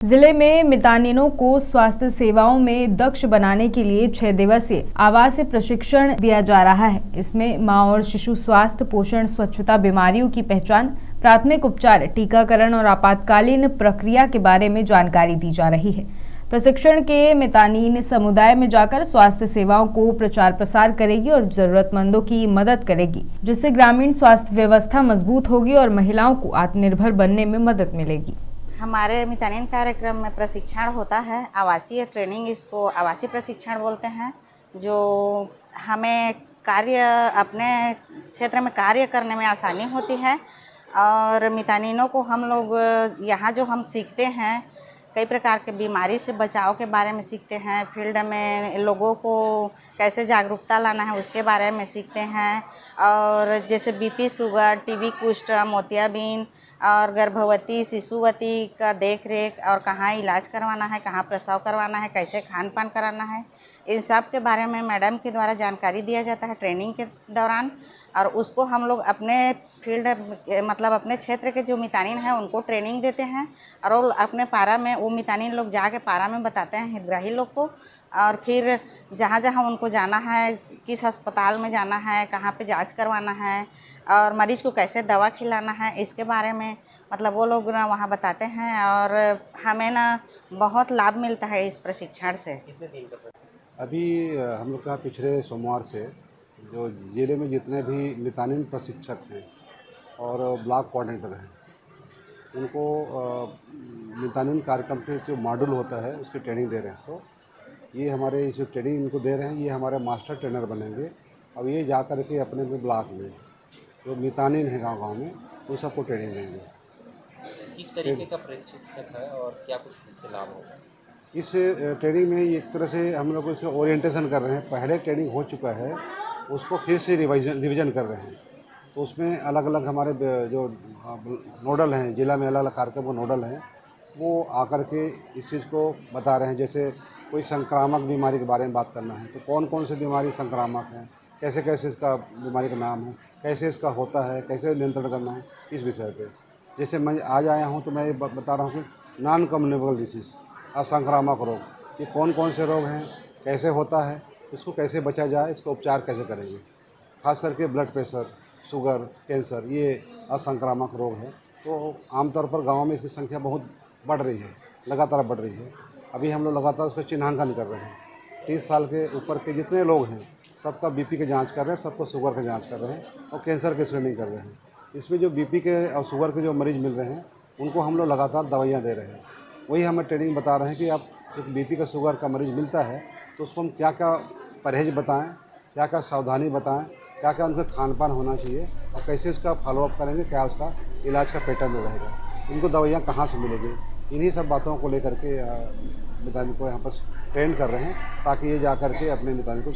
जिले में मितानिनों को स्वास्थ्य सेवाओं में दक्ष बनाने के लिए 6 दिवसीय आवासीय प्रशिक्षण दिया जा रहा है। इसमें मां और शिशु स्वास्थ्य, पोषण, स्वच्छता, बीमारियों की पहचान, प्राथमिक उपचार, टीकाकरण और आपातकालीन प्रक्रिया के बारे में जानकारी दी जा रही है। प्रशिक्षण के मितानिन समुदाय में जाकर स्वास्थ्य सेवाओं को प्रचार प्रसार करेगी और जरूरतमंदों की मदद करेगी, जिससे ग्रामीण स्वास्थ्य व्यवस्था मजबूत होगी और महिलाओं को आत्मनिर्भर बनने में मदद मिलेगी। हमारे मितानिन कार्यक्रम में प्रशिक्षण होता है, आवासीय ट्रेनिंग, इसको आवासीय प्रशिक्षण बोलते हैं। जो हमें अपने क्षेत्र में कार्य करने में आसानी होती है और मितानिनों को हम लोग यहाँ जो हम सीखते हैं, कई प्रकार के बीमारी से बचाव के बारे में सीखते हैं। फील्ड में लोगों को कैसे जागरूकता लाना है उसके बारे में सीखते हैं। और जैसे बीपी, शुगर, टीबी, कुष्ठ, मोतियाबिंद और गर्भवती शिशुवती का देख रेख और कहाँ इलाज करवाना है, कहाँ प्रसव करवाना है, कैसे खान पान कराना है, इन सब के बारे में मैडम के द्वारा जानकारी दिया जाता है ट्रेनिंग के दौरान। और उसको हम लोग अपने फील्ड मतलब अपने क्षेत्र के जो मितानिन हैं उनको ट्रेनिंग देते हैं और अपने पारा में वो मितानिन लोग जाके पारा में बताते हैं हितग्राही लोग को। और फिर जहाँ जहाँ उनको जाना है, किस अस्पताल में जाना है, कहाँ पे जांच करवाना है और मरीज़ को कैसे दवा खिलाना है, इसके बारे में मतलब वो लोग ना वहाँ बताते हैं और हमें ना बहुत लाभ मिलता है इस प्रशिक्षण से। अभी हम लोग का पिछले सोमवार से जो जिले में जितने भी मितानिन प्रशिक्षक हैं और ब्लॉक कोऑर्डिनेटर हैं, उनको मितानिन कार्यक्रम के जो मॉड्यूल होता है उसकी ट्रेनिंग दे रहे हैं। तो ये हमारे जो ट्रेनिंग इनको दे रहे हैं, ये हमारे मास्टर ट्रेनर बनेंगे। अब ये जा कर के अपने ब्लॉक में जो मितानिन है गांव में वो सबको ट्रेनिंग देंगे। किस तरीके का प्रशिक्षक है और क्या कुछ इससे लाभ होगा? इस ट्रेनिंग में एक तरह से हम लोग इसको ओरिएंटेशन कर रहे हैं। पहले ट्रेनिंग हो चुका है, उसको फिर से रिवीजन कर रहे हैं। तो उसमें अलग अलग हमारे जो नोडल हैं, जिला में अलग अलग कार्यक्रम के नोडल हैं, वो आकर के इस चीज़ को बता रहे हैं। जैसे कोई संक्रामक बीमारी के बारे में बात करना है तो कौन कौन सी बीमारी संक्रामक है, कैसे कैसे इसका बीमारी का नाम है, कैसे इसका होता है, कैसे नियंत्रण करना है, इस विषय पे। जैसे मैं आज आया हूँ तो मैं ये बता रहा हूँ कि नॉन कम्युनिकेबल डिसीज़, असंक्रामक रोग, ये कौन कौन से रोग हैं, कैसे होता है, इसको कैसे बचा जाए, इसका उपचार कैसे करेंगे। खास करके ब्लड प्रेशर, शुगर, कैंसर, ये असंक्रामक रोग है। तो आमतौर पर गाँव में इसकी संख्या बहुत बढ़ रही है, लगातार बढ़ रही है। अभी हम लोग लगातार उसका चिन्हांकन कर रहे हैं। 30 साल के ऊपर के जितने लोग हैं सबका बीपी की जांच कर रहे हैं, सबको शुगर की जांच कर रहे हैं और कैंसर की स्क्रीनिंग कर रहे हैं। इसमें जो बीपी के और शुगर के जो मरीज़ मिल रहे हैं उनको हम लोग लगातार दवाइयाँ दे रहे हैं। वही हमें ट्रेनिंग बता रहे हैं कि आप एक बीपी का, शुगर का मरीज़ मिलता है तो उसको हम क्या क्या परहेज बताएँ, क्या क्या सावधानी बताएँ, क्या क्या उनका खान पान होना चाहिए और कैसे उसका फॉलोअप करेंगे, क्या उसका इलाज का पैटर्न रहेगा, इनको दवाइयाँ कहाँ से मिलेगी। इन्हीं सब बातों को लेकर के मितानिन को यहाँ पर ट्रेन कर रहे हैं ताकि ये जा कर के अपने मितानिन को